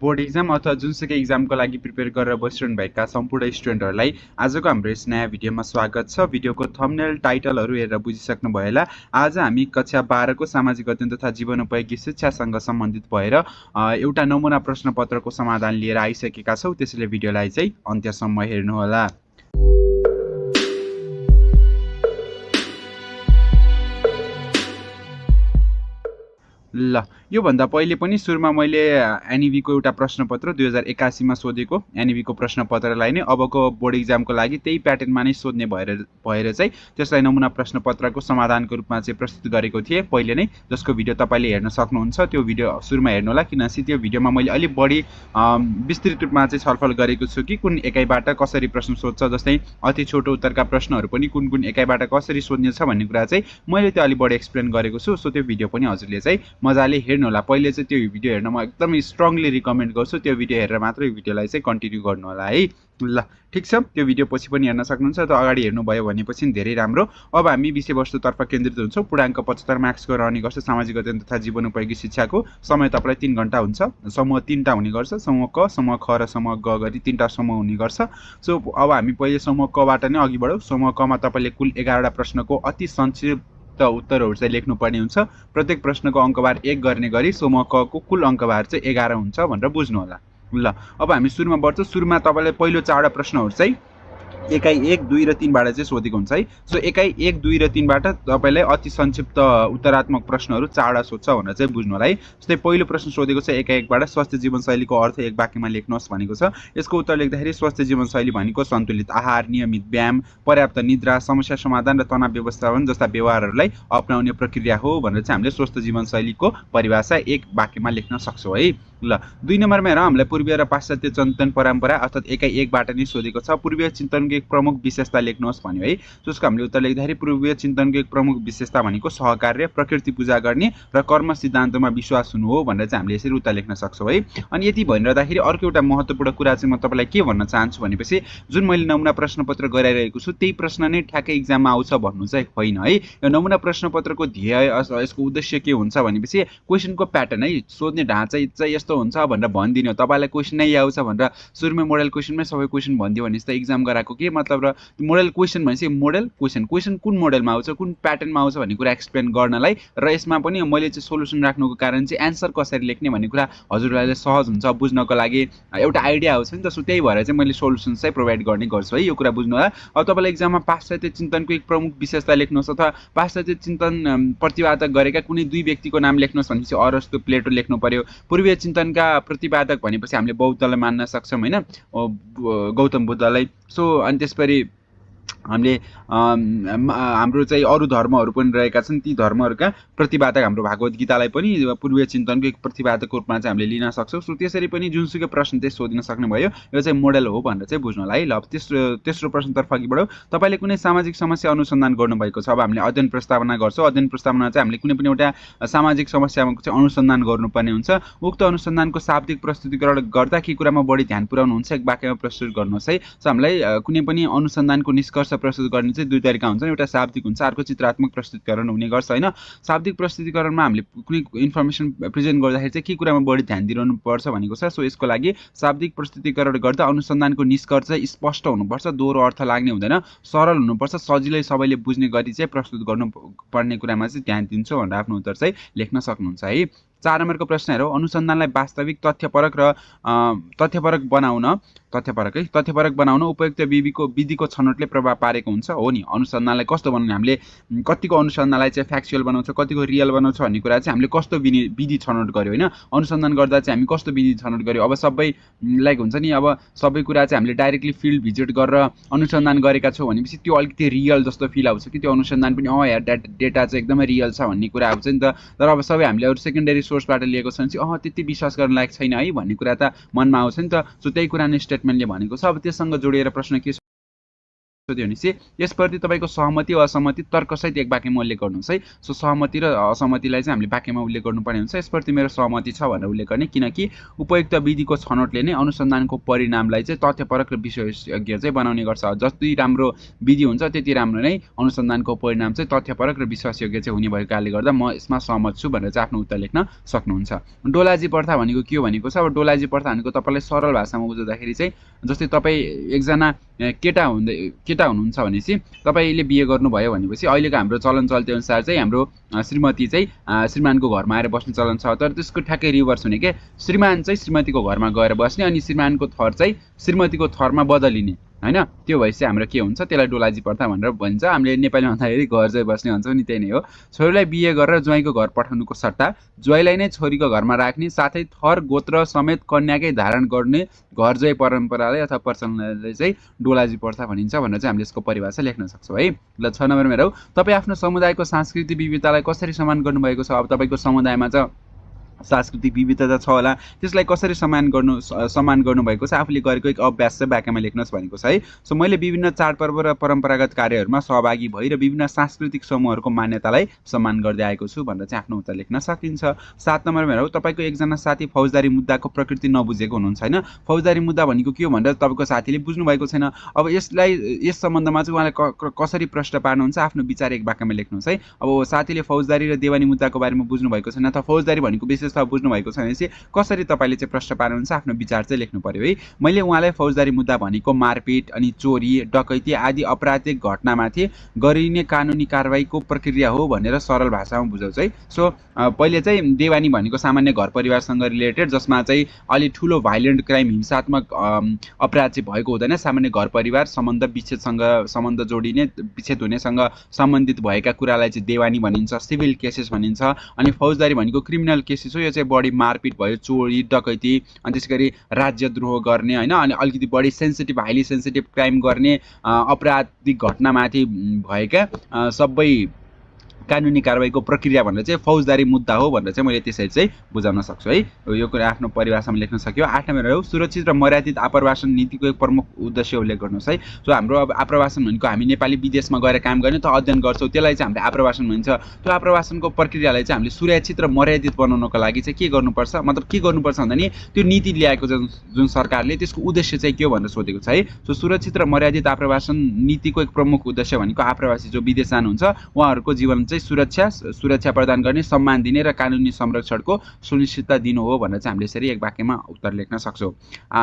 Board exam अथवा जुनसुकै एक्जामको लागि प्रिपेयर गरेर बसिरहनु भएका सम्पूर्ण स्टुडेन्टहरूलाई आजको हाम्रो यस नयाँ भिडियोमा स्वागत छ। भिडियोको थम्बनेल टाइटलहरू हेरेर बुझिसक्नु भयो होला। आज हामी कक्षा 12 को सामाजिक अध्ययन तथा जीवनोपयोगी शिक्षासँग सम्बन्धित भएर एउटा नमुना प्रश्नपत्रको समाधान लिएर आइसकेका छौँ। त्यसैले भिडियोलाई चाहिँ अन्त्यसम्म हेर्नुहोला। ल योभन्दा पहिले पनि सुरुमा मैले एनईबीको एउटा प्रश्नपत्र 2081 मा सोधेको एनईबीको प्रश्नपत्रलाई नै अबको बोर्ड एक्जामको लागि त्यही प्याटर्नमा नै सोध्ने भएर चाहिँ त्यसलाई नमुना प्रश्नपत्रको समाधानको रूपमा चाहिँ प्रस्तुत गरेको थिएँ पहिले नै, जसको भिडियो तपाईँले हेर्न सक्नुहुन्छ। त्यो भिडियो सुरुमा हेर्नुहोला, किनकि त्यो भिडियोमा मैले अलिक बढी विस्तृत रूपमा चाहिँ छलफल गरेको छु कि कुन एकाइबाट कसरी प्रश्न सोध्छ, जस्तै अति छोटो उत्तरका प्रश्नहरू पनि कुन कुन एकाइबाट कसरी सोध्ने छ भन्ने कुरा चाहिँ मैले त्यो अलिक बढी एक्सप्लेन गरेको छु। सो त्यो भिडियो पनि हजुरले चाहिँ मजाले हेर्नुहोला। पहिले चाहिँ त्यो भिडियो हेर्न म एकदमै स्ट्रङली रिकमेन्ड गर्छु। त्यो भिडियो हेरेर मात्र यो भिडियोलाई चाहिँ कन्टिन्यू गर्नु होला है। ल ठिक छ, त्यो भिडियो पछि पनि हेर्न सक्नुहुन्छ। त अगाडि हेर्नुभयो भनेपछि धेरै राम्रो। अब हामी विषयवस्तुतर्फ केन्द्रित हुन्छौँ। पूर्णाङ्क 75 मार्क्सको रहने गर्छ सामाजिक अध्ययन तथा जीवनोपयोगी शिक्षाको। समय तपाईँलाई 3 घण्टा हुन्छ। समूह 3टा हुने गर्छ, समूह क, समूह ख र समूह ग गरी 3टा समूह हुने गर्छ। सो अब हामी पहिले समूह कबाट नै अघि बढौँ। समूह कमा तपाईँले कुल 11वटा प्रश्नको अति संक्षिप्त उत्तरहरू चाहिँ लेख्नुपर्ने हुन्छ। प्रत्येक प्रश्नको अङ्कभार 1 गर्ने गरी समूह क को कुल अङ्कभार चाहिँ 11 हुन्छ भनेर बुझ्नु होला। ल अब हामी सुरुमा बढ्छौँ। सुरुमा तपाईँलाई पहिलो 4वटा प्रश्नहरू चाहिँ एकाइ 1, 2 र 3 बाट चाहिँ सोधेको हुन्छ है। सो एकाइ 1, 2 र 3 बाट तपाईँलाई अति संक्षिप्त उत्तरात्मक प्रश्नहरू 4वटा सोध्छ भनेर चाहिँ बुझ्नु होला है। जस्तै पहिलो प्रश्न सोधेको छ एकाइ 1 बाट स्वस्थ जीवनशैलीको अर्थ एक वाक्यमा लेख्नुहोस् भनेको छ। यसको उत्तर लेख्दाखेरि स्वस्थ जीवनशैली भनेको सन्तुलित आहार, नियमित व्यायाम, पर्याप्त निद्रा, समस्या समाधान र तनाव व्यवस्थापन जस्ता व्यवहारहरूलाई अपनाउने प्रक्रिया हो भनेर चाहिँ हामीले स्वस्थ जीवनशैलीको परिभाषा एक वाक्यमा लेख्न सक्छौँ है। ल 2 नम्बरमा हेरौँ, हामीलाई पूर्वीय र पाश्चात्य चिन्तन परम्परा अर्थात् एकाइ 1 बाट नै सोधेको छ। पूर्वीय चिन्तनको एक प्रमुख विशेषता लेख्नुहोस् भन्यो है। जसको हामीले उत्तर लेख्दाखेरि पूर्वीय चिन्तनको एक प्रमुख विशेषता भनेको सहकार्य, प्रकृति पूजा गर्ने र कर्म सिद्धान्तमा विश्वास हुनु हो भनेर चाहिँ हामीले यसरी उत्तर लेख्न सक्छौँ है। अनि यति भनिरहँदाखेरि अर्को एउटा महत्त्वपूर्ण कुरा चाहिँ म तपाईँलाई के भन्न चाहन्छु भनेपछि जुन मैले नमुना प्रश्नपत्र गराइरहेको छु त्यही प्रश्न नै ठ्याक्कै एक्जाममा आउँछ भन्नु चाहिँ होइन है। यो नमुना प्रश्नपत्रको ध्येय यसको उद्देश्य के हुन्छ भनेपछि क्वेसनको प्याटर्न है, सोध्ने ढाँचा चाहिँ यस्तो हुन्छ भनेर भनिदिनु हो। तपाईँलाई क्वेसन नै आउँछ भनेर सुरुमै मोडल क्वेसनमै सबै क्वेसन भनिदियो भने त एक्जाम गराएको के मतलब र मोडल क्वेसन भनेपछि मोडल क्वेसन कुन मोडलमा आउँछ, कुन प्याटर्नमा आउँछ भन्ने कुरा एक्सप्लेन गर्नलाई र यसमा पनि मैले चाहिँ सोल्युसन राख्नुको कारण चाहिँ एन्सर कसरी लेख्ने भन्ने कुरा हजुरलाई सहज हुन्छ बुझ्नको लागि, एउटा आइडिया आउँछ नि त। सो त्यही भएर चाहिँ मैले सोल्युसन चाहिँ प्रोभाइड गर्ने गर्छु है। यो कुरा बुझ्नु होला। अब तपाईँलाई एक्जाममा पाश्चात्य चिन्तनको एक प्रमुख विशेषता लेख्नुहोस् अथवा पाश्चात्य चिन्तन प्रतिपादक गरेका कुनै 2 व्यक्तिको नाम लेख्नुहोस् भनेपछि अरस्तु, प्लेटो लेख्नु पर्यो। पूर्वीय चिन्तनका प्रतिपादक भनेपछि हामीले बौद्धलाई मान्न सक्छौँ होइन, गौतम बुद्धलाई। सो अनि त्यसपछि हामीले हाम्रो चाहिँ अरू धर्महरू पनि रहेका छन्, ती धर्महरूका प्रतिपादक हाम्रो भागवत गीतालाई पनि पूर्वीय चिन्तनको एक प्रतिपादकको रूपमा चाहिँ हामीले लिन सक्छौँ। सो त्यसरी पनि जुनसुकै प्रश्न चाहिँ सोधिन सक्ने भयो। यो चाहिँ मोडल हो भनेर चाहिँ बुझ्नु होला है। ल तेस्रो प्रश्नतर्फ अघि बढौँ। तपाईँले कुनै सामाजिक समस्या अनुसन्धान गर्नुभएको छ। अब हामीले अध्ययन प्रस्तावना गर्छौँ। अध्ययन प्रस्तावना चाहिँ हामीले कुनै पनि एउटा सामाजिक समस्याको चाहिँ अनुसन्धान गर्नुपर्ने हुन्छ। उक्त अनुसन्धानको शाब्दिक प्रस्तुतिकरण गर्दा के कुरामा बढी ध्यान पुर्याउनुहुन्छ एक वाक्यमा प्रस्तुत गर्नुहोस् है। सो हामीलाई कुनै पनि अनुसन्धानको निष्कर्ष प्रस्तुत गर्ने चाहिँ 2 तरिका हुन्छ। एउटा शाब्दिक हुन्छ, अर्को चित्रात्मक प्रस्तुतिकरण हुने गर्छ होइन। शाब्दिक प्रस्तुतिकरणमा हामीले कुनै इन्फर्मेसन प्रेजेन्ट गर्दाखेरि चाहिँ के कुरामा बढी ध्यान दिनु पर्छ भनेको छ। सो यसको लागि शाब्दिक प्रस्तुतिकरण गर्दा अनुसन्धानको निष्कर्ष स्पष्ट हुनुपर्छ, दोहोरो अर्थ लाग्ने हुँदैन, सरल हुनुपर्छ, सजिलै सबैले बुझ्ने गरी चाहिँ प्रस्तुत गर्नुपर्ने कुरामा चाहिँ ध्यान दिन्छु भनेर आफ्नो उत्तर चाहिँ लेख्न सक्नुहुन्छ है। 4 नम्बरको प्रश्न हेरौँ। अनुसन्धानलाई वास्तविक तथ्यपरक बनाउन उपयुक्त विधिको छनौटले प्रभाव पारेको हुन्छ हो नि। अनुसन्धानलाई कस्तो बनाउने, हामीले कतिको अनुसन्धानलाई चाहिँ फ्याक्चुअल बनाउँछ, कतिको रियल बनाउँछ भन्ने कुरा चाहिँ हामीले कस्तो विधि छनौट गर्यो होइन। अनुसन्धान गर्दा चाहिँ हामी कस्तो विधि छनौट गर्यो। अब सबै लाइक हुन्छ नि, अब सबै कुरा चाहिँ हामीले डाइरेक्टली फिल्ड भिजिट गरेर अनुसन्धान गरेका छौँ भनेपछि त्यो अलिकति रियल जस्तो फिल आउँछ कि त्यो अनुसन्धान पनि यार डेटा चाहिँ एकदमै रियल छ भन्ने कुरा आउँछ नि त। तर अब सबै हामीले अरू सेकेन्डरी सोर्सबाट लिएको छ भने चाहिँ त्यति विश्वास गर्न लायक छैन है भन्ने कुरा त मनमा आउँछ नि त। सो त्यही कुरा नै स्टेटमेन्टले भनेको छ। अब त्यससँग जोडिएर प्रश्न के छ सोध्यो भनेपछि यसप्रति तपाईँको सहमति असहमति तर्कसहित एक वाक्यमा उल्लेख गर्नुहोस् है। सो सहमति र असहमतिलाई चाहिँ हामीले वाक्यमा उल्लेख गर्नुपर्ने हुन्छ। यसप्रति मेरो सहमति छ भनेर उल्लेख गर्ने, किनकि उपयुक्त विधिको छनौटले नै अनुसन्धानको परिणामलाई चाहिँ तथ्यपरक र विशेषज्ञ चाहिँ बनाउने गर्छ। जति राम्रो विधि हुन्छ त्यति राम्रो नै अनुसन्धानको परिणाम चाहिँ तथ्यपरक र विशेषज्ञ चाहिँ हुने भएको कारणले गर्दा म यसमा सहमत छु भनेर चाहिँ आफ्नो उत्तर लेख्न सक्नुहुन्छ। डोलाजी प्रथा भनेको के हो भनेको छ, अब डोलाजी प्रथा भनेको तपाईँलाई सरल भाषामा बुझाउँदाखेरि चाहिँ जस्तै तपाईँ एकजना केटा हुनुहुन्छ भनेपछि तपाईँले बिहे गर्नुभयो भनेपछि अहिलेको हाम्रो चलन चल्ती अनुसार चाहिँ हाम्रो श्रीमती चाहिँ श्रीमानको घरमा आएर बस्ने चलन छ। तर त्यसको ठ्याक्कै रिभर्स हुने के, श्रीमान चाहिँ श्रीमतीको घरमा गएर बस्ने अनि श्रीमानको थर चाहिँ श्रीमतीको थरमा बदलिने हैन। त्यो भएपछि हाम्रो के हुन्छ, त्यसलाई डोलाजी प्रथा भनेर भन्छ। हामीले नेपालीमा भन्दाखेरि घर ज्वाइँ बस्ने भन्छौँ नि, त्यही नै हो। छोरीलाई बिहे गरेर ज्वाइँको घर पठाउनुको सट्टा ज्वाइँलाई नै छोरीको घरमा राख्ने साथै थर गोत्र समेत कन्याकै धारण गर्ने घर ज्वाइँ परम्परालाई अथवा प्रचलनलाई चाहिँ डोलाजी प्रथा भनिन्छ भनेर चाहिँ हामीले यसको परिभाषा लेख्न सक्छौँ है। ल 6 नम्बरमा हेरौँ, तपाईँ आफ्नो समुदायको सांस्कृतिक विविधतालाई कसरी सम्मान गर्नुभएको छ। अब तपाईँको समुदायमा चाहिँ सांस्कृतिक विविधता छ होला, त्यसलाई कसरी सम्मान गर्नुभएको छ, आफूले गरेको एक अभ्यास चाहिँ वाक्यमा लेख्नुहोस् भनेको छ है। सो मैले विभिन्न चाडपर्व र परम्परागत कार्यहरूमा सहभागी भई र विभिन्न सांस्कृतिक समूहहरूको मान्यतालाई सम्मान गर्दै आएको छु भनेर चाहिँ आफ्नो उत्तर लेख्न सकिन्छ। 7 नम्बरमा हेरौँ, तपाईँको एकजना साथी फौजदारी मुद्दाको प्रकृति नबुझेको हुनुहुन्छ हैन। फौजदारी मुद्दा भनेको के हो भनेर तपाईँको साथीले बुझ्नु भएको छैन। अब यस सम्बन्धमा चाहिँ उहाँले कसरी प्रश्न पार्नुहुन्छ, आफ्नो विचार एक वाक्यमा लेख्नुहोस् है। अब साथीले फौजदारी र देवानी मुद्दाको बारेमा बुझ्नु भएको छैन अथवा फौजदारी भनेको विशेष बुझ्नु भएको छैन भने कसरी तपाईँले चाहिँ प्रश्न पार्नुहुन्छ, आफ्नो विचार चाहिँ लेख्नु पर्यो है। मैले उहाँलाई फौजदारी मुद्दा भनेको मारपिट अनि चोरी डकैती आदि अपराधिक घटनामाथि गरिने कानुनी कारबाहीको प्रक्रिया हो भनेर सरल भाषामा बुझाउँछ है। सो पहिले चाहिँ देवानी भनेको सामान्य घर परिवारसँग रिलेटेड, जसमा चाहिँ अलि ठुलो भाइलेन्ट क्राइम हिंसात्मक अपराध चाहिँ भएको हुँदैन। सामान्य घर परिवार सम्बन्ध विच्छेदसँग सम्बन्ध जोडिने विच्छेद हुनेसँग सम्बन्धित भएका कुरालाई चाहिँ देवानी भनिन्छ, सिभिल केसेस भनिन्छ। अनि फौजदारी भनेको क्रिमिनल केसेस हो, यो चाहिँ बढी मारपिट भयो, चोरी डकैती अनि त्यसै गरी राज्यद्रोह गर्ने हैन, अनि अलिकति बढी सेन्सिटिभ हाइली सेन्सिटिभ क्राइम गर्ने अपराधिक घटनामाथि भएका सबै कानुनी कारबाहीको प्रक्रिया भनेर चाहिँ फौजदारी मुद्दा हो भनेर चाहिँ मैले त्यसरी चाहिँ बुझाउन सक्छु है। यो कुरा आफ्नो परिभाषामा लेख्न सक्यो। 8 नम्बर हो, सुरक्षित र मर्यादित आप्रवासन नीतिको एक प्रमुख उद्देश्य उल्लेख गर्नुहोस् है। सो हाम्रो अब आप्रवासन भनेको हामी नेपाली विदेशमा गएर काम गर्ने त अध्ययन गर्छौँ, त्यसलाई चाहिँ हामीले आप्रवासन भन्छ। त्यो आप्रवासनको प्रक्रियालाई चाहिँ हामीले सुरक्षित र मर्यादित बनाउनको लागि चाहिँ के गर्नुपर्छ, मतलब के गर्नुपर्छ भन्दा नि त्यो नीति ल्याएको जुन सरकारले त्यसको उद्देश्य चाहिँ के हो भनेर सोधेको छ है। सो सुरक्षित र मर्यादित आप्रवासन नीतिको एक प्रमुख उद्देश्य भनेको आप्रवासी जो विदेश जानुहुन्छ उहाँहरूको जीवन चाहिँ सुरक्षा प्रदान गर्ने, सम्मान दिने र कानुनी संरक्षणको सुनिश्चितता दिनु हो भनेर चाहिँ हामीले यसरी एक वाक्यमा उत्तर लेख्न सक्छौँ।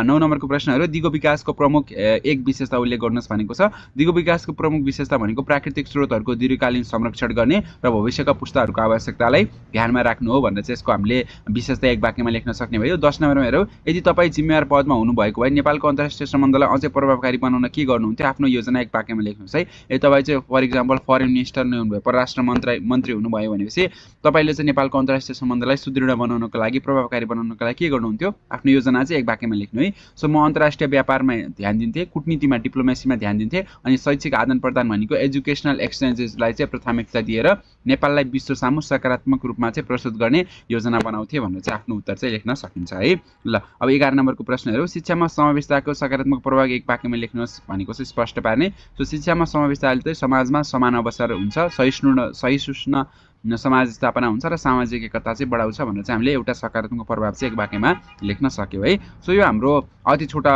9 नम्बरको प्रश्नहरू, दिगो विकासको प्रमुख एक विशेषता उल्लेख गर्नुहोस् भनेको छ। दिगो विकासको प्रमुख विशेषता भनेको प्राकृतिक स्रोतहरूको दीर्घकालीन संरक्षण गर्ने र भविष्यका पुस्ताहरूको आवश्यकतालाई ध्यानमा राख्नु हो भनेर चाहिँ यसको हामीले विशेषता एक वाक्यमा लेख्न सक्ने भयो। 10 नम्बरमा हेरौँ, यदि तपाईँ जिम्मेवार पदमा हुनुभएको भए नेपालको अन्तर्राष्ट्रिय सम्बन्धलाई अझै प्रभावकारी बनाउन के गर्नुहुन्थ्यो, आफ्नो योजना एक वाक्यमा लेख्नुहोस् है। यदि तपाईँ चाहिँ फर इक्जाम्पल फरेन मिनिस्टर नै हुनुभयो, परराष्ट्र मन्त्री हुनुभयो भनेपछि तपाईँले चाहिँ नेपालको अन्तर्राष्ट्रिय सम्बन्धलाई सुदृढ बनाउनको लागि प्रभावकारी बनाउनको लागि के गर्नुहुन्थ्यो, आफ्नो योजना चाहिँ एक वाक्यमा लेख्नु है। सो म अन्तर्राष्ट्रिय व्यापारमा ध्यान दिन्थेँ, कूटनीतिमा डिप्लोमेसीमा ध्यान दिन्थेँ अनि शैक्षिक आदान प्रदान भनेको एजुकेसनल एक्सचेन्जेसलाई चाहिँ प्राथमिकता दिएर नेपाललाई विश्व सामु सकारात्मक रूपमा चाहिँ प्रस्तुत गर्ने योजना बनाउँथे भनेर चाहिँ आफ्नो उत्तर चाहिँ लेख्न सकिन्छ है। ल अब 11 नम्बरको प्रश्नहरू, शिक्षामा समावेशताको सकारात्मक प्रभाव एक वाक्यमा लेख्नुहोस् भनेको चाहिँ स्पष्ट पार्ने। सो शिक्षामा समावेशताले चाहिँ समाजमा समान अवसर हुन्छ, सहिष्णु समाज स्थापना हुन्छ र सामाजिक एकता चाहिँ बढाउँछ भनेर चाहिँ हामीले एउटा सकारात्मक प्रभाव चाहिँ एक वाक्यमा लेख्न सक्यौँ है। सो यो हाम्रो अति छोटा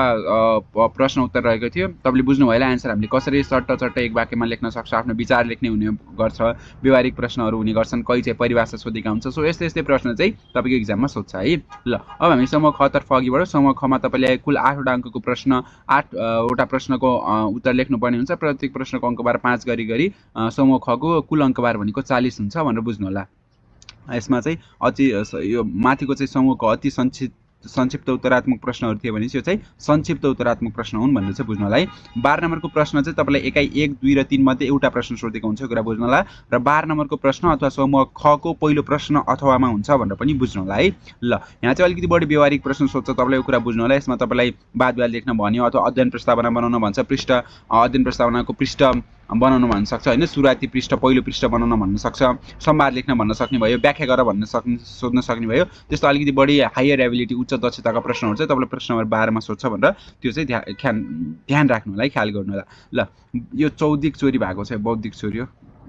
प्रश्न उत्तर रहेको थियो। तपाईँले बुझ्नुभयो होला एन्सर हामीले कसरी चट्ट एक वाक्यमा लेख्न सक्छ, आफ्नो विचार लेख्ने हुने गर्छ, व्यवहारिक प्रश्नहरू हुने गर्छन्, कहीँ चाहिँ परिभाषा सोधेका हुन्छ। सो यस्तै प्रश्न चाहिँ तपाईँको इक्जाममा सोध्छ है। ल अब हामी समूह ख तर्फ अघि बढौँ। समूह खमा तपाईँले कुल 8वटा अङ्कको प्रश्न 8वटा प्रश्नको उत्तर लेख्नुपर्ने हुन्छ। प्रत्येक प्रश्नको अङ्कबार 5 गरी समूह खको कुल अङ्कबार भनेको 40 हुन्छ भनेर बुझ्नु होला। यसमा चाहिँ अति यो माथिको चाहिँ समूहको अति संक्षिप्त उत्तरात्मक प्रश्नहरू थियो भने यो चाहिँ संक्षिप्त उत्तरात्मक प्रश्न हुन् भनेर चाहिँ बुझ्नु होला है। 12 नम्बरको प्रश्न चाहिँ तपाईँलाई एकाइ 1, 2 र 3 मध्ये एउटा प्रश्न सोधेको हुन्छ, कुरा बुझ्नु होला। र 12 नम्बरको प्रश्न अथवा समूह खको पहिलो प्रश्न अथवामा हुन्छ भनेर पनि बुझ्नु होला है। ल यहाँ चाहिँ अलिकति बढी व्यवहारिक प्रश्न सोध्छ, तपाईँलाई यो कुरा बुझ्नु होला। यसमा तपाईँलाई वाद विवाद लेख्न भन्यो अथवा अध्ययन प्रस्तावना बनाउन भन्छ। अध्ययन प्रस्तावनाको पृष्ठ बनाउन भन्न सक्छ हैन, सुरुवाती पृष्ठ पहिलो पृष्ठ बनाउन भन्न सक्छ, संवाद लेख्न भन्न सक्ने भयो, व्याख्या गर भन्न सक्ने सोध्न सक्ने भयो। त्यस्तो अलिकति बढी हायर एबिलिटी उच्च दक्षताका प्रश्नहरू चाहिँ तपाईले प्रश्न नम्बर 12 मा सोध्छ भनेर त्यो चाहिँ ध्यान राख्नु होला है, ख्याल गर्नु होला। ल यो चौधिक चोरी भएको छ, बौद्धिक चोरी हो।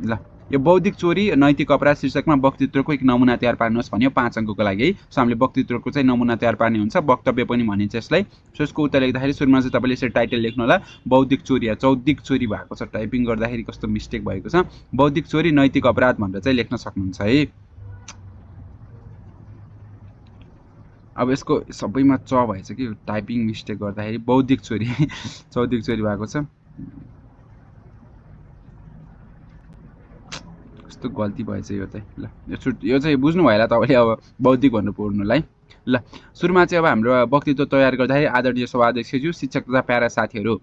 ल यो बौद्धिक चोरी नैतिक अपराध शीर्षकमा वक्तृत्वको एक नमुना तयार पार्नुहोस् भन्यो 5 अङ्कको लागि है। सो हामीले वक्तृत्वको चाहिँ नमुना तयार पार्ने हुन्छ, वक्तव्य पनि भनिन्छ यसलाई। सो यसको उत्तर लेख्दाखेरि सुरुमा चाहिँ तपाईले यसरी टाइटल लेख्नु होला, बौद्धिक चोरी या चौधिक चोरी भएको छ। टाइपिङ गर्दाखेरि कस्तो मिस्टेक भएको छ, बौद्धिक चोरी नैतिक अपराध भनेर चाहिँ लेख्न सक्नुहुन्छ है। अब यसको सबैमा च भएछ कि टाइपिङ मिस्टेक गर्दाखेरि, बौद्धिक चोरी चौधिक चोरी भएको छ, कस्तो गल्ती भएछ यो चाहिँ। ल यो चाहिँ बुझ्नु भयो होला तपाईले अब बौद्धिक भनेर पढ्नुलाई। ल सुरुमा चाहिँ अब हाम्रो वक्तृत्व तयार गर्दाखेरि आदरणीय सभाध्यक्षज्यू, शिक्षक तथा प्यारा साथीहरू।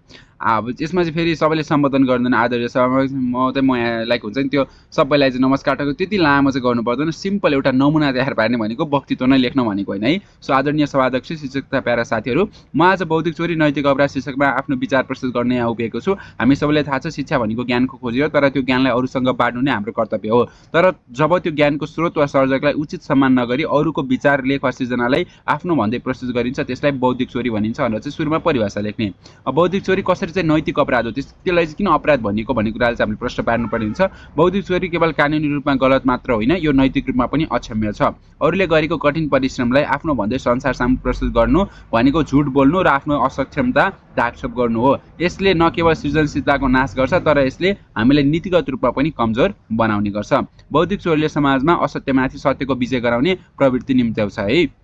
अब यसमा चाहिँ फेरि सबैले सम्बोधन गर्दैन, आदरणीय सभाध्यक्ष म लाइक हुन्छ नि त्यो सबैलाई चाहिँ नमस्कार टाको त्यति लामो चाहिँ गर्नु पर्दैन, सिम्पल एउटा नमुना तयार पार्ने भनेको वक्तृत्व नै लेख्न भनेको होइन है। सो आदरणीय सभाध्यक्ष, शिक्षक तथा प्यारा साथीहरू, म आज बौद्धिक चोरी नैतिक अपराध शीर्षकमा आफ्नो विचार प्रस्तुत गर्न यहाँ उभिएको छु। हामी सबैलाई थाहा छ शिक्षा भनेको ज्ञानको खोजी हो, तर त्यो ज्ञानलाई अरूसँग बाँड्नु नै हाम्रो कर्तव्य हो। तर जब त्यो ज्ञानको स्रोत वा सर्जकलाई उचित सम्मान नगरी अरूको विचार, लेख वा सृजनालाई आफ्नो भन्दै प्रस्तुत गरिन्छ, त्यसलाई बौद्धिक चोरी भनिन्छ भनेर चाहिँ सुरुमा परिभाषा लेख्ने। अब बौद्धिक चोरी कसरी चाहिँ नैतिक अपराध हो, त्यसलाई चाहिँ किन अपराध भनिएको भन्ने कुरालाई चाहिँ हामीले प्रश्न पार्नुपर्ने हुन्छ। बौद्धिक चोरी केवल कानुनी रूपमा गलत मात्र होइन, यो नैतिक रूपमा पनि अक्षम्य छ। अरूले गरेको कठिन परिश्रमलाई आफ्नो भन्दै संसार सामु प्रस्तुत गर्नु भनेको झुट बोल्नु र आफ्नो असक्षमता ढाकछोप गर्नु हो। यसले न केवल सृजनशीलताको नाश गर्छ, तर यसले हामीलाई नीतिगत रूपमा पनि कमजोर बनाउने गर्छ। बौद्धिक चोरीले समाजमा असत्यमाथि सत्यको विजय गराउने प्रवृत्ति निम्त्याउँछ है।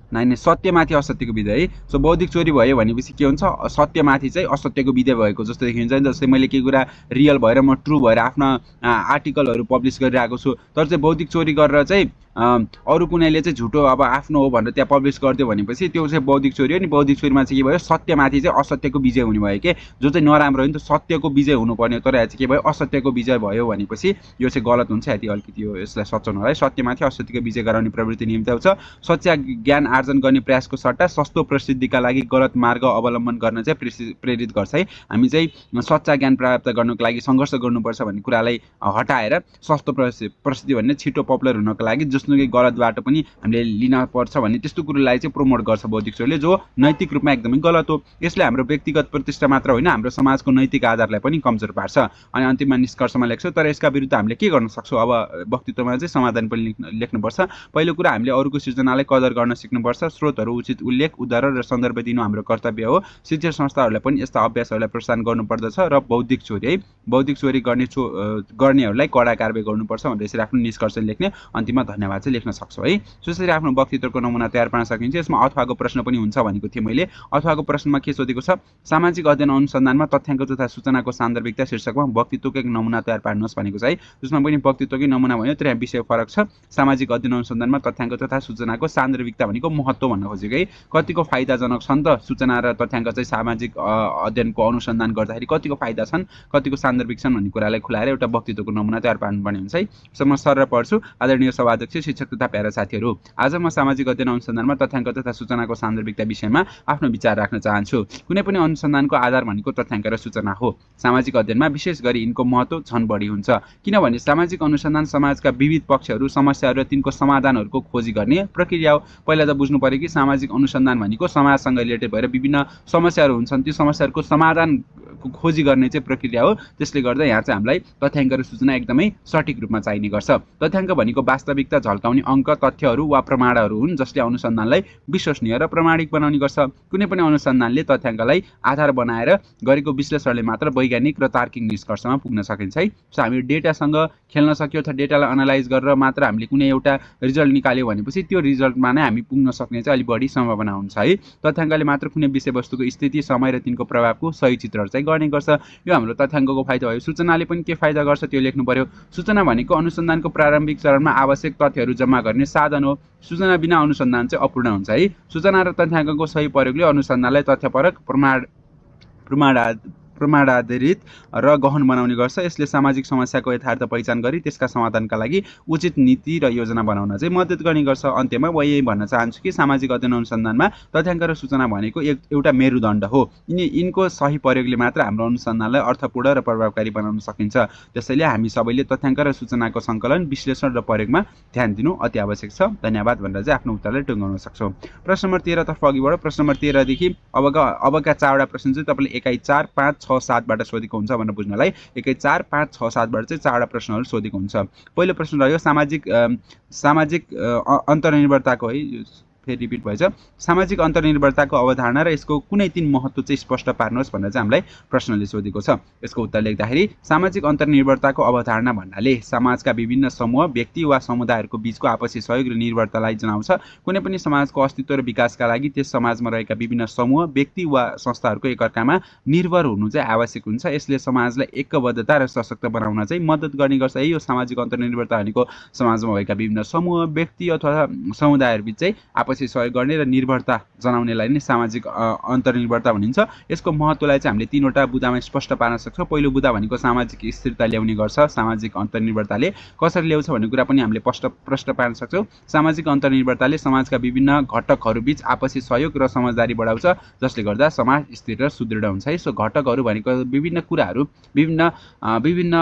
नाइ सत्यमाथि असत्यको विजय है। सो बौद्धिक चोरी भयो भनेपछि के हुन्छ, सत्यमाथि चाहिँ असत्यको विजय भएको जस्तो देखिन्छ नि। जस्तै मैले केही कुरा रियल भएर म ट्रु भएर आफ्ना आर्टिकलहरू पब्लिस गरिरहेको छु, तर चाहिँ बौद्धिक चोरी गरेर चाहिँ अरू कुनैले चाहिँ झुटो अब आफ्नो हो भनेर त्यहाँ पब्लिस गरिदियो भनेपछि त्यो चाहिँ बौद्धिक चोरी हो नि। बौद्धिक चोरीमा चाहिँ के भयो, सत्यमाथि चाहिँ असत्यको विजय हुने भयो के, जो चाहिँ नराम्रो हो नि त, सत्यको विजय हुनुपर्ने हो, तर यहाँ चाहिँ के भयो, असत्यको विजय भयो भनेपछि यो चाहिँ गलत हुन्छ। यति अलिकति यो यसलाई सच्याउनु होला है। सत्यमाथि असत्यको विजय गराउने प्रवृत्ति निम्त्याउँछ। सच्चा ज्ञान आर्जन गर्ने प्रयासको सट्टा सस्तो प्रसिद्धिका लागि गलत मार्ग अवलम्बन गर्न चाहिँ प्रेरित गर्छ है। हामी चाहिँ सच्चा ज्ञान प्राप्त गर्नको लागि सङ्घर्ष गर्नुपर्छ भन्ने कुरालाई हटाएर सस्तो प्रसिद्धि भन्ने छिटो पपुलर हुनको लागि जसुकै गलत बाटो पनि हामीले लिन पर्छ भन्ने त्यस्तो कुरोलाई चाहिँ प्रमोट गर्छ बौद्धिक चोरीले, जो नैतिक रूपमा एकदमै गलत हो। यसले हाम्रो व्यक्तिगत प्रतिष्ठा मात्र होइन, हाम्रो समाजको नैतिक आधारलाई पनि कमजोर पार्छ। अनि अन्तिममा निष्कर्षमा लेख्छौँ, तर यसका विरुद्ध हामीले के गर्न सक्छौँ। अब वक्तृत्वमा चाहिँ समाधान पनि लेख्नुपर्छ। पहिलो कुरा, हामीले अरूको सृजनालाई कदर गर्न सिक्नुपर्छ। स्रोतहरू उचित उल्लेख, उद्धरण र सन्दर्भ दिनु हाम्रो कर्तव्य हो। शिक्षण संस्थाहरूलाई पनि यस्ता अभ्यासहरूलाई प्रोत्साहन गर्नुपर्दछ। र बौद्धिक चोरी है, बौद्धिक चोरी गर्नेहरूलाई कडा कारबाही गर्नुपर्छ भनेर यसरी आफ्नो निष्कर्ष लेख्ने। अन्तिममा धन्यवाद चाहिँ लेख्न सक्छौँ है। त्यसरी आफ्नो वक्तृत्वको नमुना तयार पार्न सकिन्छ। यसमा अथवाको प्रश्न पनि हुन्छ भनेको थिएँ मैले। अथवाको प्रश्नमा के सोधेको छ, सामाजिक अध्ययन अनुसन्धानमा तथ्याङ्क तथा सूचनाको सान्दर्भिकता शीर्षकमा वक्तृत्वको एक नमुना तयार पार्नुहोस् भनेको छ है। त्यसमा पनि वक्तृत्वकै नमुना भन्यो, तर यहाँ विषय फरक छ। सामाजिक अध्ययन अनुसन्धानमा तथ्याङ्क तथा सूचनाको सान्दर्भिकता भनेको महत्त्व भन्न खोजेको है। कतिको फाइदाजनक छन् त सूचना र तथ्याङ्क चाहिँ सामाजिक अध्ययनको अनुसन्धान गर्दाखेरि कतिको फाइदा छन्, कतिको सान्दर्भिक छन् भन्ने कुरालाई खुलाएर एउटा वक्तृत्वको नमुना तयार पार्नुपर्ने हुन्छ है। म सर पढ्छु। आदरणीय सभाध्यक्ष, शिक्षक तथा प्यारा साथीहरू, आज म सामाजिक अध्ययन अनुसन्धानमा तथ्याङ्क तथा सूचनाको सान्दर्भिकता विषयमा आफ्नो विचार राख्न चाहन्छु। कुनै पनि अनुसन्धानको आधार भनेको तथ्याङ्क र सूचना हो। सामाजिक अध्ययनमा विशेष गरी यिनको महत्त्व झन् बढी हुन्छ, किनभने सामाजिक अनुसन्धान समाजका विविध पक्षहरू, समस्याहरू र तिनको समाधानहरूको खोजी गर्ने प्रक्रिया हो। पहिला त बुझ्नु पर्यो कि सामाजिक अनुसन्धान भनेको समाजसँग रिलेटेड भएर विभिन्न समस्याहरू हुन्छन्, त्यो समस्याहरूको समाधानको खोजी गर्ने चाहिँ प्रक्रिया हो। त्यसले गर्दा यहाँ चाहिँ हामीलाई तथ्याङ्क र सूचना एकदमै सठिक रूपमा चाहिने गर्छ। तथ्याङ्क भनेको वास्तविकता झल्काउने अङ्क, तथ्यहरू वा प्रमाणहरू हुन् जसले अनुसन्धानलाई विश्वसनीय र प्रामाणिक बनाउने गर्छ। कुनै पनि अनुसन्धानले तथ्याङ्कलाई आधार बनाएर गरेको विश्लेषणले मात्र वैज्ञानिक र तार्किक निष्कर्षमा पुग्न सकिन्छ है। सो हामी डेटासँग खेल्न सक्यो अथवा डेटालाई एनालाइज गरेर मात्र हामीले कुनै एउटा रिजल्ट निकाल्यो भनेपछि त्यो रिजल्टमा नै हामी पुग्न सक्ने चाहिँ अलिक बढी सम्भावना हुन्छ है। तथ्याङ्कले मात्र कुनै विषयवस्तुको स्थिति, समय र तिनको प्रभावको सही चित्रहरू चाहिँ गर्ने गर्छ। यो हाम्रो तथ्याङ्कको फाइदा भयो। सूचनाले पनि के फाइदा गर्छ त्यो लेख्नु पर्यो। सूचना भनेको अनुसन्धानको प्रारम्भिक चरणमा आवश्यक तथ्यहरू जम्मा गर्ने साधन हो। सूचना बिना अनुसन्धान चाहिँ अपूर्ण हुन्छ है। सूचना र तथ्याङ्कको सही प्रयोगले अनुसन्धानलाई तथ्यपरक, प्रमाणाधारित र गहन बनाउने गर्छ। यसले सामाजिक समस्याको यथार्थ पहिचान गरी त्यसका समाधानका लागि उचित नीति र योजना बनाउन चाहिँ मद्दत गर्ने गर्छ। अन्त्यमा म यही भन्न चाहन्छु कि सामाजिक अध्ययन अनुसन्धानमा तथ्याङ्क र सूचना भनेको एउटा मेरुदण्ड हो। यिनको सही प्रयोगले मात्र हाम्रो अनुसन्धानलाई अर्थपूर्ण र प्रभावकारी बनाउन सकिन्छ। त्यसैले हामी सबैले तथ्याङ्क र सूचनाको सङ्कलन, विश्लेषण र प्रयोगमा ध्यान दिनु अति आवश्यक छ। धन्यवाद भनेर चाहिँ आफ्नो उत्तरलाई टुङ्गाउन सक्छौँ। प्रश्न नम्बर 13 तर्फ अघि बढौँ। प्रश्न नम्बर 13 देखि अबका 4वटा प्रश्न चाहिँ तपाईँले एकाइ 4, 5, 6, 7 बाट सोधेको हुन्छ भनेर बुझ्नलाई एकाइ 4, 5, 6, 7 बाट चाहिँ 4वटा प्रश्नहरू सोधेको हुन्छ। पहिलो प्रश्न रह्यो सामाजिक अन्तर्निर्भरताको है फेरि रिपिट भएछ। सामाजिक अन्तर्निर्भरताको अवधारणा र यसको कुनै 3 महत्त्व चाहिँ स्पष्ट पार्नुहोस् भनेर चाहिँ हामीलाई प्रश्नले सोधेको छ। यसको उत्तर लेख्दाखेरि सामाजिक अन्तर्निर्भरताको अवधारणा भन्नाले समाजका विभिन्न समूह, व्यक्ति वा समुदायहरूको बीचको आपसी सहयोग र निर्भरतालाई जनाउँछ। कुनै पनि समाजको अस्तित्व र विकासका लागि त्यस समाजमा रहेका विभिन्न समूह, व्यक्ति वा संस्थाहरूको एकअर्कामा निर्भर हुनु चाहिँ आवश्यक हुन्छ। यसले समाजलाई ऐक्यबद्धता र सशक्त बनाउन चाहिँ मद्दत गर्ने गर्छ। यही हो सामाजिक अन्तर्निर्भरता भनेको। समाजमा भएका विभिन्न समूह, व्यक्ति अथवा समुदायहरूबिच चाहिँ आपसी सहयोग गर्ने र निर्भरता जनाउनेलाई नै सामाजिक अन्तर्निर्भरता भनिन्छ। यसको महत्त्वलाई चाहिँ हामीले 3वटा बुँदामा स्पष्ट पार्न सक्छौँ। पहिलो बुँदा भनेको सामाजिक स्थिरता ल्याउने गर्छ। सामाजिक अन्तर्निर्भरताले कसरी ल्याउँछ भन्ने कुरा पनि हामीले प्रश्न पार्न सक्छौँ। सामाजिक अन्तर्निर्भरताले समाजका विभिन्न घटकहरूबिच आपसी सहयोग र समझदारी बढाउँछ, जसले गर्दा समाज स्थिर र सुदृढ हुन्छ। है सो घटकहरू भनेको विभिन्न कुराहरू, विभिन्न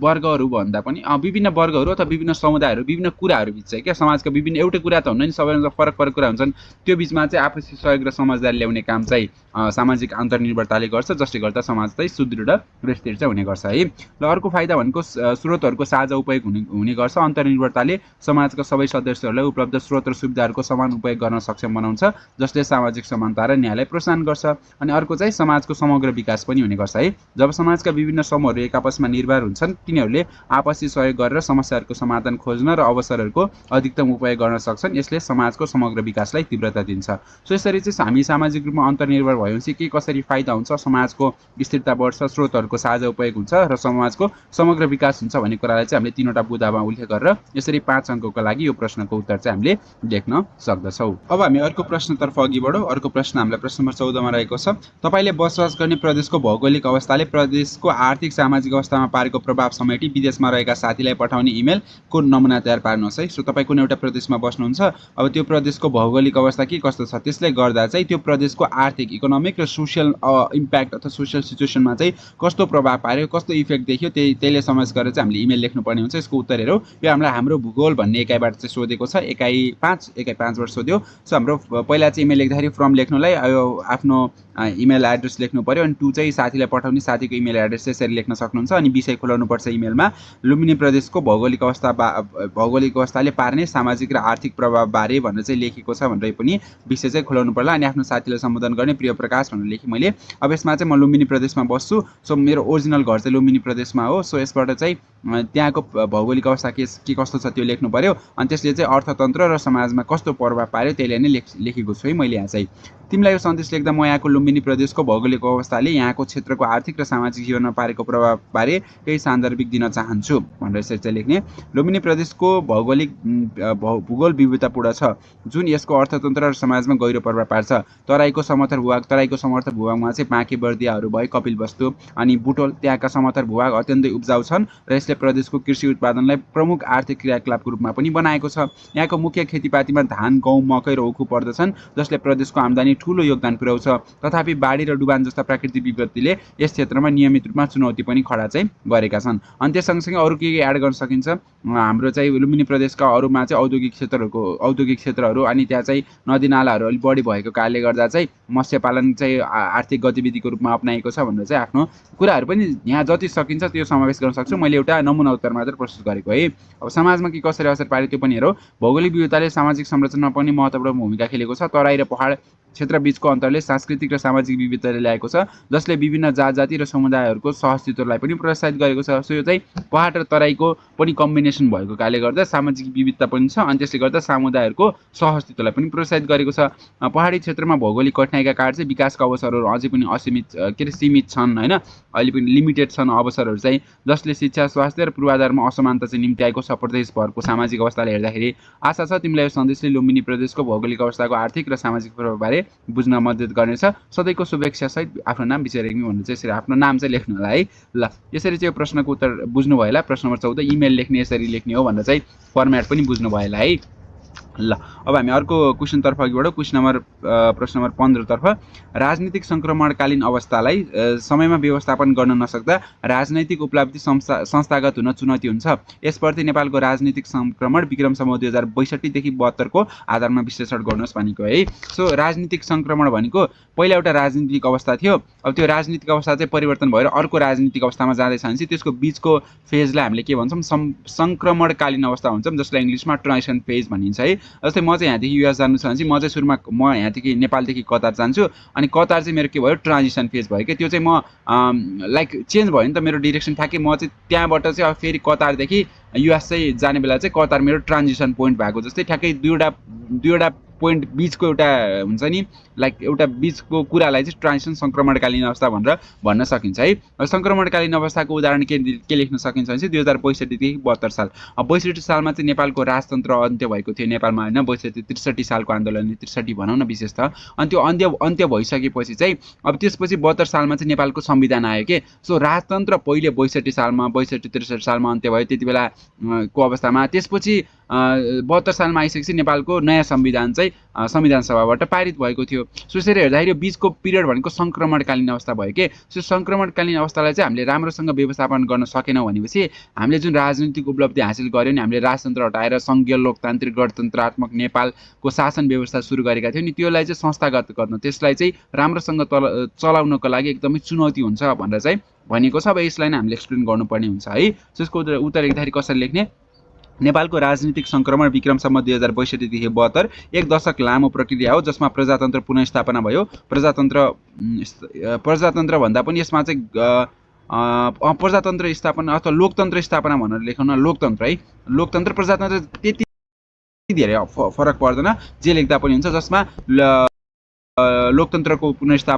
वर्गहरू भन्दा पनि विभिन्न वर्गहरू अथवा विभिन्न समुदायहरू, विभिन्न कुराहरूबिच चाहिँ क्या समाजका विभिन्न एउटै कुरा त हुन्न नि, सबैभन्दा फरक कुरा हुन्छन्। त्यो बिचमा चाहिँ आपसी सहयोग र समझदारी ल्याउने काम चाहिँ सामाजिक अन्तर्निर्भरताले गर्छ, जसले गर्दा समाज चाहिँ सुदृढ र स्थिर चाहिँ हुने गर्छ। है ल अर्को फाइदा भनेको स्रोतहरूको साझा उपयोग हुने गर्छ। अन्तर्निर्भरताले समाजका सबै सदस्यहरूलाई उपलब्ध स्रोत र सुविधाहरूको समान उपयोग गर्न सक्षम बनाउँछ, जसले सामाजिक समानता र न्यायलाई प्रोत्साहन गर्छ। अनि अर्को चाहिँ समाजको समग्र विकास पनि हुने गर्छ। है जब समाजका विभिन्न समूहहरू एक आपसमा निर्भर हुन्छन्, तिनीहरूले आपसी सहयोग गरेर समस्याहरूको समाधान खोज्न र अवसरहरूको अधिकतम उपयोग गर्न सक्छन्। यसले समाजको समग्र विकासलाई तीव्रता दिन्छ। सो यसरी चाहिँ हामी सामाजिक रूपमा अन्तर्निर्भर भएपछि के कसरी फाइदा हुन्छ, समाजको स्थिरता बढ्छ, स्रोतहरूको साझा उपयोग हुन्छ र समाजको समग्र विकास हुन्छ भन्ने कुरालाई चाहिँ हामीले 3वटा बुँदामा उल्लेख गरेर यसरी 5 अङ्कको लागि यो प्रश्नको उत्तर चाहिँ हामीले लेख्न सक्दछौँ। अब हामी अर्को प्रश्नतर्फ अघि बढौँ। अर्को प्रश्न हामीलाई प्रश्न नम्बर 14 मा रहेको छ। तपाईँले बसोबास गर्ने प्रदेशको भौगोलिक अवस्थाले प्रदेशको आर्थिक सामाजिक अवस्थामा पारेको प्रभाव समेटी विदेशमा रहेका साथीलाई पठाउने इमेलको नमुना तयार पार्नुहोस्। है सो तपाईँ कुनै एउटा प्रदेशमा बस्नुहुन्छ। अब त्यो प्रदेशको भौगोलिक अवस्था के कस्तो छ, त्यसले गर्दा चाहिँ त्यो प्रदेशको आर्थिक, इकोनोमिक र सोसियल इम्प्याक्ट अथवा सोसियल सिचुएसनमा चाहिँ कस्तो प्रभाव पार्यो, कस्तो इफेक्ट देखियो, त्यसले समावेश गरेर चाहिँ हामीले इमेल लेख्नुपर्ने हुन्छ। यसको उत्तर हेरौँ। यो हामीलाई हाम्रो भूगोल भन्ने एकाइबाट चाहिँ सोधेको छ। एकाइ 5 बाट सोध्यो। सो हाम्रो पहिला चाहिँ इमेल लेख्दाखेरि फ्रम लेख्नुलाई आफ्नो इमेल एड्रेस लेख्नु पर्यो। अनि 2 चाहिँ साथीलाई पठाउने, साथीको इमेल एड्रेस यसरी लेख्न सक्नुहुन्छ। अनि विषय खुलाउनु पर्छ इमेलमा। लुम्बिनी प्रदेशको भौगोलिक अवस्थाले पार्ने सामाजिक र आर्थिक प्रभाव बारे भनेर चाहिँ लेखेको छ भनेर पनि विषय चाहिँ खुलाउनु पर्ला। अनि आफ्नो साथीलाई सम्बोधन गर्ने प्रिय प्रकाश भनेर लेखेँ मैले। अब यसमा चाहिँ म लुम्बिनी प्रदेशमा बस्छु। सो मेरो ओरिजिनल घर चाहिँ लुम्बिनी प्रदेशमा हो। सो यसबाट चाहिँ त्यहाँको भौगोलिक अवस्था के कस्तो छ त्यो लेख्नु पर्यो। अनि त्यसले चाहिँ अर्थतन्त्र र समाजमा कस्तो प्रभाव पार्यो त्यसले नै लेखेको छु है मैले यहाँ चाहिँ। तिमीलाई यो सन्देश लेख्दा म यहाँको लुम्बिनी प्रदेशको भौगोलिक अवस्थाले यहाँको क्षेत्रको आर्थिक र सामाजिक जीवनमा पारेको प्रभाव बारे केही सान्दर्भिक दिन चाहन्छु भनेर यसरी चाहिँ लेख्ने। लुम्बिनी प्रदेशको भूगोल विविधतापूर्ण छ, जुन यसको अर्थतन्त्र र समाजमा गहिरो प्रभाव पार्छ। तराईको समथर भूभागमा चाहिँ बाँके बर्दियाहरू भए, कपिलवस्तु अनि बुटोल त्यहाँका समथर भूभाग अत्यन्तै उब्जाउ छन् र यसले प्रदेशको कृषि उत्पादनलाई प्रमुख आर्थिक क्रियाकलापको रूपमा पनि बनाएको छ। यहाँको मुख्य खेतीपातीमा धान, गहुँ, मकै र उखु पर्दछन्, जसले प्रदेशको आम्दानी ठूलो योगदान पुर्याउँछ। तथापि बाढी र डुबान जस्ता प्राकृतिक विपत्तिले यस क्षेत्रमा नियमित रूपमा चुनौती पनि खडा चाहिँ गरेका छन्। अनि त्यस सँगसँगै अरू के एड गर्न सकिन्छ, हाम्रो चाहिँ लुम्बिनी प्रदेशका अरूमा चाहिँ औद्योगिक क्षेत्रहरू अनि त्यहाँ चाहिँ नदीनालाहरू अलिक बढी भएको कारणले गर्दा चाहिँ मत्स्य पालन चाहिँ आर्थिक गतिविधिको रूपमा अप्नाएको छ भनेर चाहिँ आफ्नो कुराहरू पनि यहाँ जति सकिन्छ त्यो समावेश गर्न सक्छु। मैले एउटा नमुना उत्तर मात्र प्रस्तुत गरेको है। अब समाजमा के कसरी असर पार्यो त्यो पनि हेरौँ। भौगोलिक विविधताले सामाजिक संरचनामा पनि महत्त्वपूर्ण भूमिका खेलेको छ। तराई र पहाड क्षेत्रबीचको अन्तरले सांस्कृतिक र सामाजिक विविधताले ल्याएको छ, जसले विभिन्न जाति र समुदायहरूको सहअस्तित्वलाई पनि प्रोत्साहित गरेको छ। सो यो चाहिँ पहाड र तराईको पनि कम्बिनेसन भएको कारणले गर्दा सामाजिक विविधता पनि छ। अनि त्यसले गर्दा समुदायहरूको सहअस्तित्वलाई पनि प्रोत्साहित गरेको छ। पहाडी क्षेत्रमा भौगोलिक कठिनाइका कारण चाहिँ विकासका अवसरहरू अझै पनि सीमित छन् हैन। अहिले पनि लिमिटेड छन् अवसरहरू चाहिँ, जसले शिक्षा, स्वास्थ्य र पूर्वाधारमा असमानता चाहिँ निम्त्याएको छ। प्रदेश भरको सामाजिक अवस्थाले हेर्दाखेरि आशा छ तिमीलाई यो सन्देशले लुम्बिनी प्रदेशको भौगोलिक अवस्थाको आर्थिक र सामाजिक प्रभावबारे बुझ्न मद्दत गर्नेछ। सधैँको शुभेच्छासहित आफ्नो नाम विचारेको भन्नु चाहिँ यसरी आफ्नो नाम चाहिँ लेख्नु होला है। ल यसरी चाहिँ यो प्रश्नको उत्तर बुझ्नुभयो होला। प्रश्न नम्बर 14 इमेल लेख्ने यसरी लेख्ने हो भनेर चाहिँ फर्मेट पनि बुझ्नुभयो होला है। ल अब हामी अर्को क्वेसनतर्फ अघि बढौँ। प्रश्न नम्बर 15 तर्फ राजनीतिक सङ्क्रमणकालीन अवस्थालाई समयमा व्यवस्थापन गर्न नसक्दा राजनैतिक उपलब्धि संस्थागत हुन चुनौती हुन्छ। यसप्रति नेपालको राजनीतिक सङ्क्रमण विक्रम सम्वत 2062 देखि 72 को आधारमा विश्लेषण गर्नुहोस् भनेको है। सो राजनीतिक सङ्क्रमण भनेको पहिला एउटा राजनीतिक अवस्था थियो, अब त्यो राजनीतिक अवस्था चाहिँ परिवर्तन भएर अर्को राजनीतिक अवस्थामा जाँदैछ भने चाहिँ त्यसको बिचको फेजलाई हामीले के भन्छौँ, सङ्क्रमणकालीन अवस्था भन्छौँ, जसलाई इङ्ग्लिसमा ट्रान्जिसन फेज भनिन्छ है। जस्तै म चाहिँ यहाँदेखि युएस जानु छ भने चाहिँ म चाहिँ सुरुमा यहाँदेखि नेपालदेखि कतार जान्छु, अनि कतार चाहिँ मेरो के भयो, ट्रान्जिसन फेज भयो कि। त्यो चाहिँ म लाइक चेन्ज भयो नि त मेरो डिरेक्सन ठ्याक्कै। म चाहिँ त्यहाँबाट चाहिँ अब फेरि कतारदेखि युएस चाहिँ जाने बेला चाहिँ कतार मेरो ट्रान्जिसन पोइन्ट भएको जस्तै ठ्याक्कै दुईवटा पोइन्ट बिचको एउटा हुन्छ नि, लाइक एउटा बिचको कुरालाई चाहिँ ट्रान्जिसन सङ्क्रमणकालीन अवस्था भनेर भन्न सकिन्छ है। सङ्क्रमणकालीन अवस्थाको उदाहरण के लेख्न सकिन्छ भने चाहिँ 2062 देखि 72 साल। अब 62 सालमा चाहिँ नेपालको राजतन्त्र अन्त्य भएको थियो नेपालमा होइन। 63 सालको आन्दोलन, 63 भनौँ न विशेष त। अनि त्यो अन्त्य भइसकेपछि चाहिँ अब त्यसपछि 72 सालमा चाहिँ नेपालको संविधान आयो के। सो राजतन्त्र पहिले 62 सालमा 63 सालमा अन्त्य भयो त्यति बेला को अवस्थामा। त्यसपछि 72 सालमा आइसकेपछि नेपालको नयाँ संविधान चाहिँ संविधान सभाबाट पारित भएको थियो। सो यसरी हेर्दाखेरि यो बिचको पिरियड भनेको सङ्क्रमणकालीन अवस्था भयो के। सो सङ्क्रमणकालीन अवस्थालाई चाहिँ हामीले राम्रोसँग व्यवस्थापन गर्न सकेनौँ भनेपछि हामीले जुन राजनीतिक उपलब्धि हासिल गर्यो नि, हामीले राजतन्त्र हटाएर सङ्घीय लोकतान्त्रिक गणतन्त्रात्मक नेपालको शासन व्यवस्था सुरु गरेका थियौँ नि, त्यसलाई चाहिँ संस्थागत गर्न, त्यसलाई चाहिँ राम्रोसँग चलाउनको लागि एकदमै चुनौती हुन्छ भनेर चाहिँ भनेको छ। अब यसलाई नै हामीले एक्सप्लेन गर्नुपर्ने हुन्छ है। त्यसको उत्तर लेख्दाखेरि कसरी लेख्ने, नेपालको राजनीतिक सङ्क्रमण विक्रम सम्वत 2062 देखि 72 एक दशक लामो प्रक्रिया हो जसमा प्रजातन्त्र पुनर्स्थापना भयो। प्रजातन्त्र भन्दा पनि यसमा चाहिँ प्रजातन्त्र स्थापना अथवा लोकतन्त्र स्थापना भनेर लेखौँ न, लोकतन्त्र है। लोकतन्त्र प्रजातन्त्र त्यति धेरै फरक पर्दैन, जे लेख्दा पनि हुन्छ, जसमा लोकतन्त्रको पुनर्स्थापना